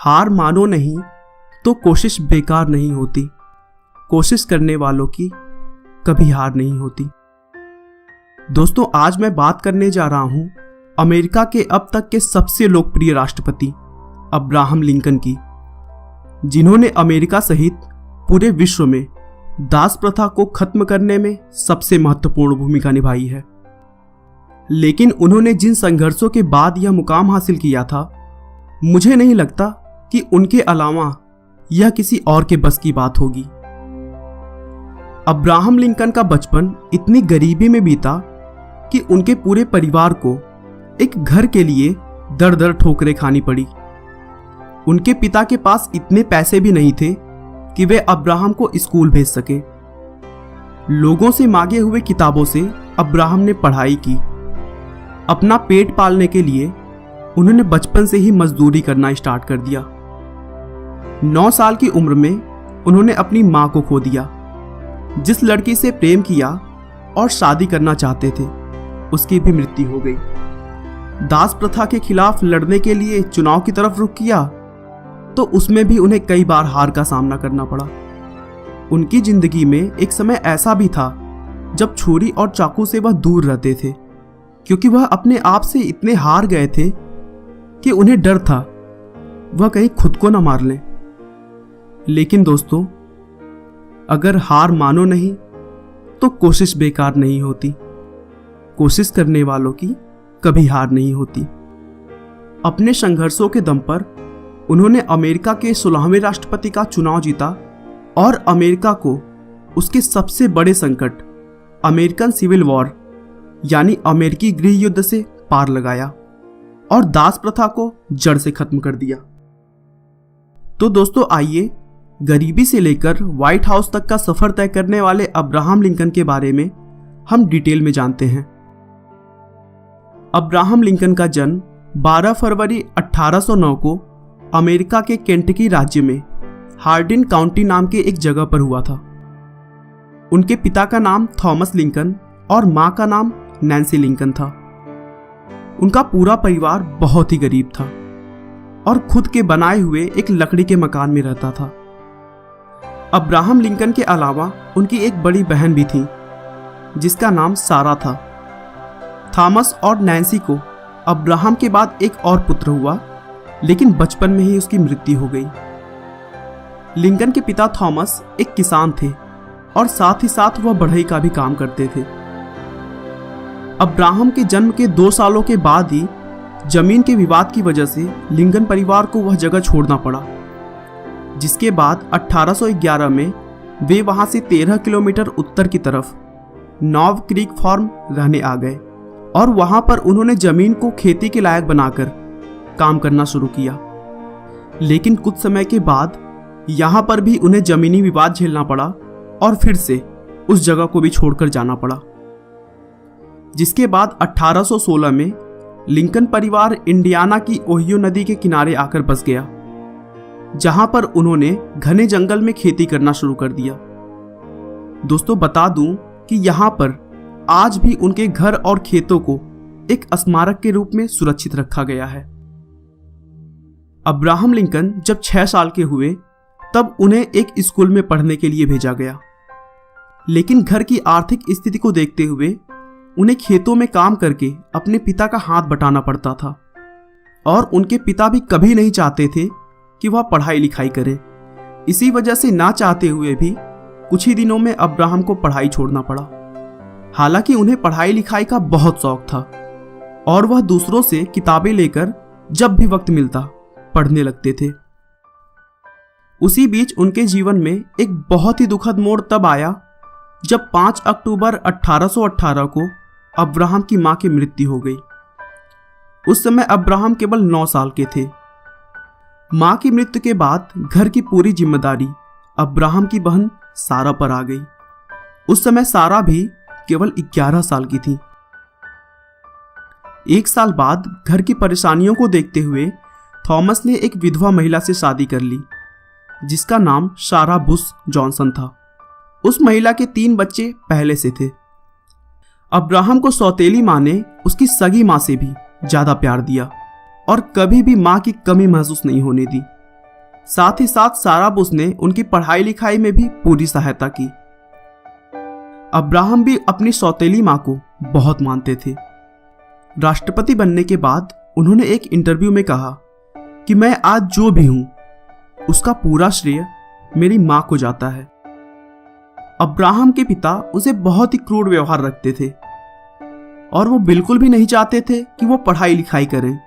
हार मानो नहीं तो कोशिश बेकार नहीं होती। कोशिश करने वालों की कभी हार नहीं होती। दोस्तों, आज मैं बात करने जा रहा हूं अमेरिका के अब तक के सबसे लोकप्रिय राष्ट्रपति अब्राहम लिंकन की, जिन्होंने अमेरिका सहित पूरे विश्व में दास प्रथा को खत्म करने में सबसे महत्वपूर्ण भूमिका निभाई है। लेकिन उन्होंने जिन संघर्षों के बाद यह मुकाम हासिल किया था, मुझे नहीं लगता कि उनके अलावा यह किसी और के बस की बात होगी। अब्राहम लिंकन का बचपन इतनी गरीबी में बीता कि उनके पूरे परिवार को एक घर के लिए दर दर ठोकरें खानी पड़ी। उनके पिता के पास इतने पैसे भी नहीं थे कि वे अब्राहम को स्कूल भेज सके। लोगों से मांगे हुए किताबों से अब्राहम ने पढ़ाई की। अपना पेट पालने के लिए उन्होंने बचपन से ही मजदूरी करना स्टार्ट कर दिया। 9 साल की उम्र में उन्होंने अपनी मां को खो दिया। जिस लड़की से प्रेम किया और शादी करना चाहते थे, उसकी भी मृत्यु हो गई। दास प्रथा के खिलाफ लड़ने के लिए चुनाव की तरफ रुख किया तो उसमें भी उन्हें कई बार हार का सामना करना पड़ा। उनकी जिंदगी में एक समय ऐसा भी था जब छुरी और चाकू से वह दूर रहते थे, क्योंकि वह अपने आप से इतने हार गए थे कि उन्हें डर था वह कहीं खुद को न मार लें। लेकिन दोस्तों, अगर हार मानो नहीं तो कोशिश बेकार नहीं होती। कोशिश करने वालों की कभी हार नहीं होती। अपने संघर्षों के दम पर उन्होंने अमेरिका के 16वें राष्ट्रपति का चुनाव जीता और अमेरिका को उसके सबसे बड़े संकट अमेरिकन सिविल वॉर यानी अमेरिकी गृह युद्ध से पार लगाया और दास प्रथा को जड़ से खत्म कर दिया। तो दोस्तों, आइए गरीबी से लेकर व्हाइट हाउस तक का सफर तय करने वाले अब्राहम लिंकन के बारे में हम डिटेल में जानते हैं। अब्राहम लिंकन का जन्म 12 फरवरी 1809 को अमेरिका के केंटकी राज्य में हार्डिन काउंटी नाम के एक जगह पर हुआ था। उनके पिता का नाम थॉमस लिंकन और मां का नाम नैन्सी लिंकन था। उनका पूरा परिवार बहुत ही गरीब था और खुद के बनाए हुए एक लकड़ी के मकान में रहता था। अब्राहम लिंकन के अलावा उनकी एक बड़ी बहन भी थी जिसका नाम सारा था। थॉमस और नैन्सी को अब्राहम के बाद एक और पुत्र हुआ, लेकिन बचपन में ही उसकी मृत्यु हो गई। लिंकन के पिता थॉमस एक किसान थे और साथ ही साथ वह बढ़ई का भी काम करते थे। अब्राहम के जन्म के 2 सालों के बाद ही जमीन के विवाद की वजह से लिंकन परिवार को वह जगह छोड़ना पड़ा, जिसके बाद 1811 में वे वहां से 13 किलोमीटर उत्तर की तरफ नॉव क्रीक फार्म रहने आ गए और वहां पर उन्होंने जमीन को खेती के लायक बनाकर काम करना शुरू किया। लेकिन कुछ समय के बाद यहां पर भी उन्हें जमीनी विवाद झेलना पड़ा और फिर से उस जगह को भी छोड़कर जाना पड़ा, जिसके बाद 1816 में लिंकन परिवार इंडियाना की ओहियो नदी के किनारे आकर बस गया, जहां पर उन्होंने घने जंगल में खेती करना शुरू कर दिया। दोस्तों, बता दूं कि यहां पर आज भी उनके घर और खेतों को एक स्मारक के रूप में सुरक्षित रखा गया है। अब्राहम लिंकन जब 6 साल के हुए तब उन्हें एक स्कूल में पढ़ने के लिए भेजा गया, लेकिन घर की आर्थिक स्थिति को देखते हुए उन्हें खेतों में काम करके अपने पिता का हाथ बटाना पड़ता था और उनके पिता भी कभी नहीं चाहते थे कि वह पढ़ाई लिखाई करे। इसी वजह से ना चाहते हुए भी कुछ ही दिनों में अब्राहम को पढ़ाई छोड़ना पड़ा। हालांकि उन्हें पढ़ाई लिखाई का बहुत शौक था और वह दूसरों से किताबें लेकर जब भी वक्त मिलता पढ़ने लगते थे। उसी बीच उनके जीवन में एक बहुत ही दुखद मोड़ तब आया जब 5 अक्टूबर 1818 को अब्राहम की मां की मृत्यु हो गई। उस समय अब्राहम केवल 9 साल के थे। मां की मृत्यु के बाद घर की पूरी जिम्मेदारी अब्राहम की बहन सारा पर आ गई। उस समय सारा भी केवल 11 साल की थी। 1 साल बाद घर की परेशानियों को देखते हुए थॉमस ने एक विधवा महिला से शादी कर ली, जिसका नाम सारा बुश जॉनसन था। उस महिला के 3 बच्चे पहले से थे। अब्राहम को सौतेली माँ ने उसकी सगी माँ से भी ज्यादा प्यार दिया और कभी भी माँ की कमी महसूस नहीं होने दी। साथ ही साथ सारा बुश ने उनकी पढ़ाई लिखाई में भी पूरी सहायता की। अब्राहम भी अपनी सौतेली मां को बहुत मानते थे। राष्ट्रपति बनने के बाद उन्होंने एक इंटरव्यू में कहा कि मैं आज जो भी हूं उसका पूरा श्रेय मेरी मां को जाता है। अब्राहम के पिता उसे बहुत ही क्रूर व्यवहार रखते थे और वो बिल्कुल भी नहीं चाहते थे कि वो पढ़ाई लिखाई करें।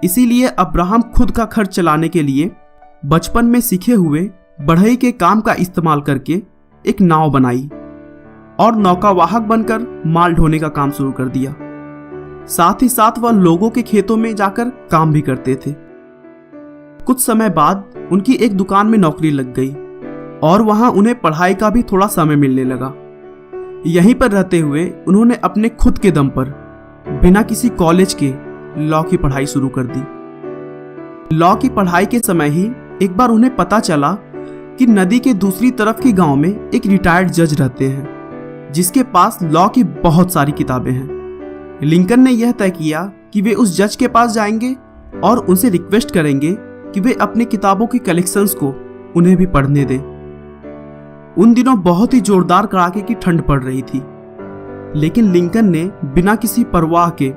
इसीलिए अब्राहम खुद का खर्च चलाने के लिए बचपन में सीखे हुए बढ़ई के काम का इस्तेमाल करके एक नाव बनाई और नौकावाहक बनकर माल ढोने का काम शुरू कर दिया। साथ ही साथ वह लोगों के खेतों में जाकर काम भी करते थे। कुछ समय बाद उनकी एक दुकान में नौकरी लग गई और वहां उन्हें पढ़ाई का भी थोड़ा समय मिलने लगा। यहीं पर रहते हुए उन्होंने अपने खुद के दम पर बिना किसी कॉलेज के लॉ की पढ़ाई शुरू कर दी। लॉ की पढ़ाई के समय ही एक बार उन्हें पता चला कि नदी के दूसरी तरफ के गांव में एक रिटायर्ड जज रहते हैं जिसके पास लॉ की बहुत सारी किताबें हैं। लिंकन ने यह तय किया कि वे उस जज के पास जाएंगे और उनसे रिक्वेस्ट करेंगे कि वे अपनी किताबों की कलेक्शंस को उन्हें भी पढ़ने दें। उन दिनों बहुत ही जोरदार कड़ाके की ठंड पड़ रही थी, लेकिन लिंकन ने बिना किसी परवाह के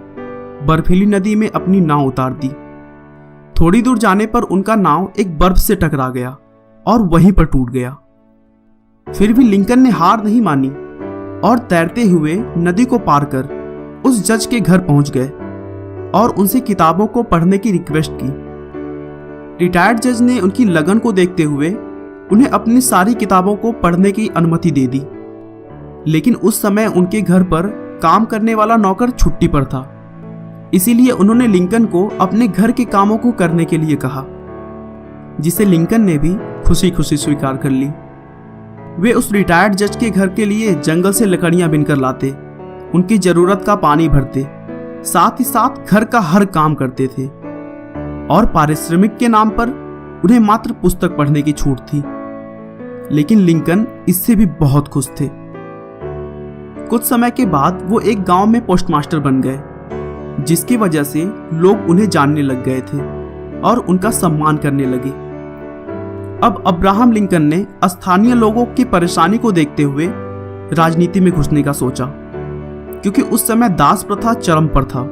बर्फीली नदी में अपनी नाव उतार दी। थोड़ी दूर जाने पर उनका नाव एक बर्फ से टकरा गया और वहीं पर टूट गया। फिर भी लिंकन ने हार नहीं मानी और तैरते हुए नदी को पार कर उस जज के घर पहुंच गए और उनसे किताबों को पढ़ने की रिक्वेस्ट की। रिटायर्ड जज ने उनकी लगन को देखते हुए उन्हें अपनी सारी किताबों को पढ़ने की अनुमति दे दी, लेकिन उस समय उनके घर पर काम करने वाला नौकर छुट्टी पर था। इसीलिए उन्होंने लिंकन को अपने घर के कामों को करने के लिए कहा, जिसे लिंकन ने भी खुशी खुशी स्वीकार कर ली। वे उस रिटायर्ड जज के घर के लिए जंगल से लकड़ियां बिनकर लाते, उनकी जरूरत का पानी भरते, साथ ही साथ घर का हर काम करते थे और पारिश्रमिक के नाम पर उन्हें मात्र पुस्तक पढ़ने की छूट थी। लेकिन लिंकन इससे भी बहुत खुश थे। कुछ समय के बाद वो एक गांव में पोस्टमास्टर बन गए, जिसकी वजह से लोग उन्हें जानने लग गए थे और उनका सम्मान करने लगे। अब अब्राहम लिंकन ने स्थानीय लोगों की परेशानी को देखते हुए राजनीति में घुसने का सोचा, क्योंकि उस समय दास प्रथा चरम पर था।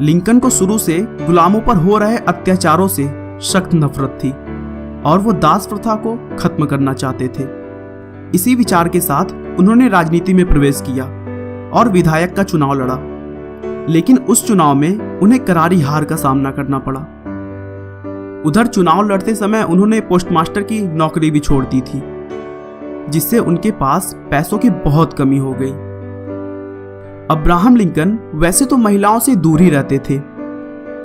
लिंकन को शुरू से गुलामों पर हो रहे अत्याचारों से सख्त नफरत थी और वो दास प्रथा को खत्म करना चाहते थे। इसी विचार के साथ उन्होंने राजनीति में प्रवेश किया और विधायक का चुनाव लड़ा, लेकिन उस चुनाव में उन्हें करारी हार का सामना करना पड़ा। उधर चुनाव लड़ते समय उन्होंने पोस्टमास्टर की नौकरी भी छोड़ दी थी, जिससे उनके पास पैसों की बहुत कमी हो गई। अब्राहम लिंकन वैसे तो महिलाओं से दूर ही रहते थे,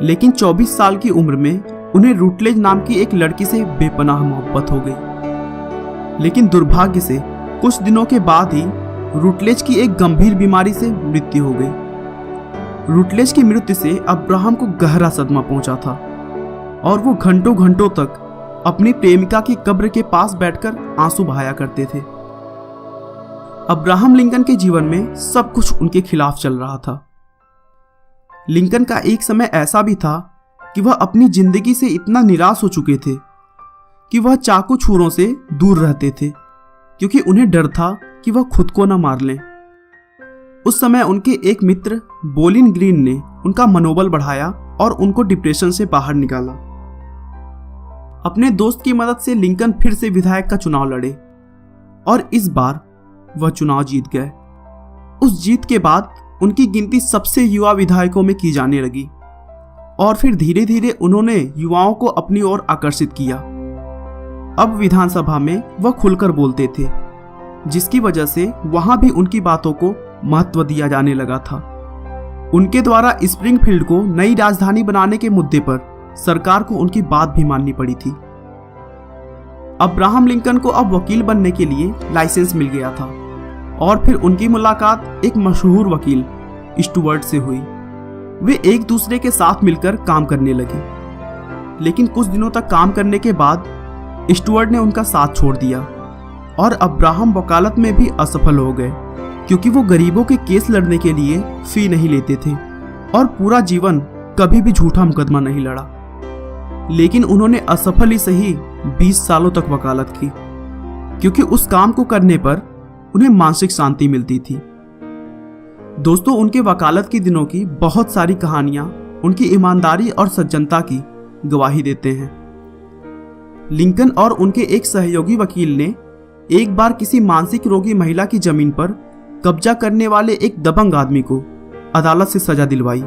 लेकिन 24 साल की उम्र में उन्हें रूटलेज नाम की एक लड़की से बेपनाह मोहब्बत हो गई। लेकिन दुर्भाग्य से कुछ दिनों के बाद ही रूटलेज की एक गंभीर बीमारी से मृत्यु हो गई। रूटलेज की मृत्यु से अब्राहम को गहरा सदमा पहुंचा था और वो घंटों घंटों तक अपनी प्रेमिका की कब्र के पास बैठकर आंसू बहाया करते थे। अब्राहम लिंकन के जीवन में सब कुछ उनके खिलाफ चल रहा था। लिंकन का एक समय ऐसा भी था कि वह अपनी जिंदगी से इतना निराश हो चुके थे कि वह चाकू छुरों से दूर रहते थे, क्योंकि उन्हें डर था कि वह खुद को न मार लें। उस समय उनके एक मित्र बोलिन ग्रीन ने उनका मनोबल बढ़ाया और उनको डिप्रेशन से बाहर निकाला। अपने दोस्त की मदद से लिंकन फिर से विधायक का चुनाव लड़े और इस बार वह चुनाव जीत गए। उस जीत के बाद उनकी गिनती सबसे युवा विधायकों में की जाने लगी और फिर धीरे धीरे उन्होंने युवाओं को अपनी ओर आकर्षित किया। अब विधानसभा में वह खुलकर बोलते थे, जिसकी वजह से वहां भी उनकी बातों को महत्व दिया जाने लगा था। उनके द्वारा स्प्रिंगफील्ड को नई राजधानी बनाने के मुद्दे पर सरकार को उनकी बात भी माननी पड़ी थी। अब्राहम लिंकन को अब वकील बनने के लिए लाइसेंस मिल गया था और फिर उनकी मुलाकात एक मशहूर वकील स्टुअर्ट से हुई। वे एक दूसरे के साथ मिलकर काम करने लगे, लेकिन कुछ दिनों तक काम करने के बाद स्टुअर्ट ने उनका साथ छोड़ दिया और अब्राहम वकालत में भी असफल हो गए, क्योंकि वो गरीबों के केस लड़ने के लिए फी नहीं लेते थे और पूरा जीवन कभी भी झूठा मुकदमा नहीं लड़ा। लेकिन उन्होंने असफल ही सही 20 सालों तक वकालत की, क्योंकि उस काम को करने पर उन्हें मानसिक शांति मिलती थी। दोस्तों, उनके वकालत के दिनों की बहुत सारी कहानियां उनकी ईमानदारी और सज्जनता की गवाही देते हैं। लिंकन और उनके एक सहयोगी वकील ने एक बार किसी मानसिक रोगी महिला की जमीन पर कब्जा करने वाले एक दबंग आदमी को अदालत से सजा दिलवाई।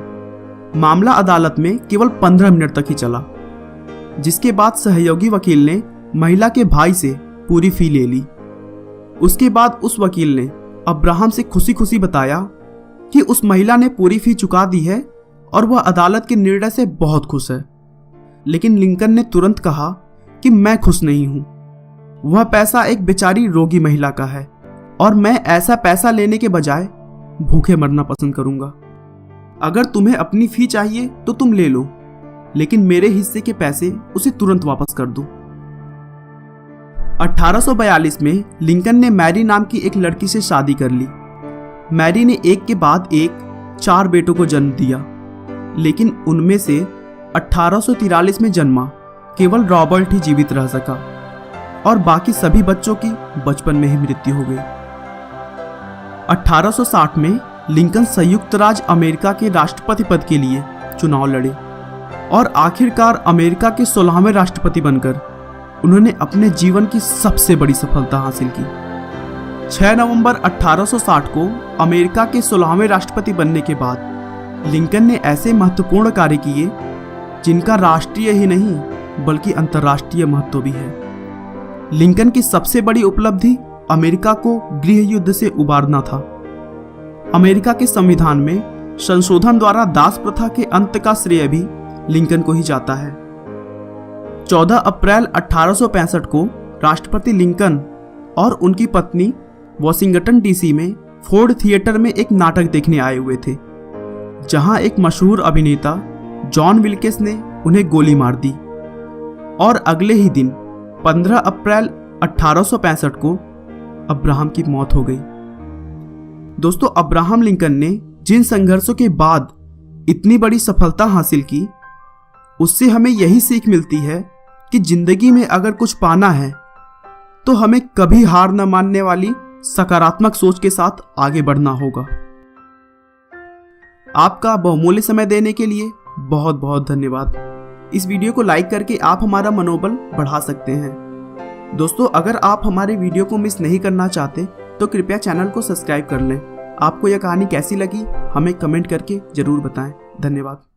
मामला अदालत में केवल 15 मिनट तक ही चला, जिसके बाद सहयोगी वकील ने महिला के भाई से पूरी फी ले ली। उसके बाद उस वकील ने अब्राहम से खुशी खुशी बताया कि उस महिला ने पूरी फी चुका दी है और वह अदालत के निर्णय से बहुत खुश है। लेकिन लिंकन ने तुरंत कहा कि मैं खुश नहीं हूं, वह पैसा एक बेचारी रोगी महिला का है और मैं ऐसा पैसा लेने के बजाय भूखे मरना पसंद करूंगा। अगर तुम्हें अपनी फी चाहिए तो तुम ले लो, लेकिन मेरे हिस्से के पैसे उसे तुरंत वापस कर दो। 1842 में लिंकन ने मैरी नाम की एक लड़की से शादी कर ली। मैरी ने एक के बाद एक 4 बेटों को जन्म दिया, लेकिन उनमें से 1843 में जन्मा केवल रॉबर्ट ही जीवित रह सका और बाकी सभी बच्चों की बचपन में ही मृत्यु हो गई। 1860 में लिंकन संयुक्त राज्य अमेरिका के राष्ट्रपति पद के लिए चुनाव लड़े और आखिरकार अमेरिका के 16वें राष्ट्रपति बनकर उन्होंने अपने जीवन की सबसे बड़ी सफलता हासिल की। 6 नवंबर 1860 को अमेरिका के 16वें राष्ट्रपति बनने के बाद लिंकन ने ऐसे महत्वपूर्ण कार्य किए जिनका राष्ट्रीय ही नहीं बल्कि अंतर्राष्ट्रीय महत्व भी है। लिंकन की सबसे बड़ी उपलब्धि अमेरिका को गृह युद्ध से उबारना था। अमेरिका के संविधान में संशोधन द्वारा दास प्रथा के अंत का श्रेय भी लिंकन को ही जाता है। 14 अप्रैल 1865 को राष्ट्रपति लिंकन और उनकी पत्नी वॉशिंगटन डीसी में फोर्ड थिएटर में एक नाटक देखने आए हुए थे, जहां एक मशहूर अभिनेता जॉन विल्किस ने उन्हें गोली मार दी और अगले ही दिन 15 अप्रैल 1865 को अब्राहम की मौत हो गई। दोस्तों, अब्राहम लिंकन ने जिन संघर्षों के बाद इतनी बड़ी सफलता हासिल की, उससे हमें यही सीख मिलती है कि जिंदगी में अगर कुछ पाना है तो हमें कभी हार न मानने वाली सकारात्मक सोच के साथ आगे बढ़ना होगा। आपका बहुमूल्य समय देने के लिए बहुत बहुत धन्यवाद। इस वीडियो को लाइक करके आप हमारा मनोबल बढ़ा सकते हैं। दोस्तों, अगर आप हमारे वीडियो को मिस नहीं करना चाहते तो कृपया चैनल को सब्सक्राइब कर लें। आपको यह कहानी कैसी लगी हमें कमेंट करके जरूर बताएं। धन्यवाद।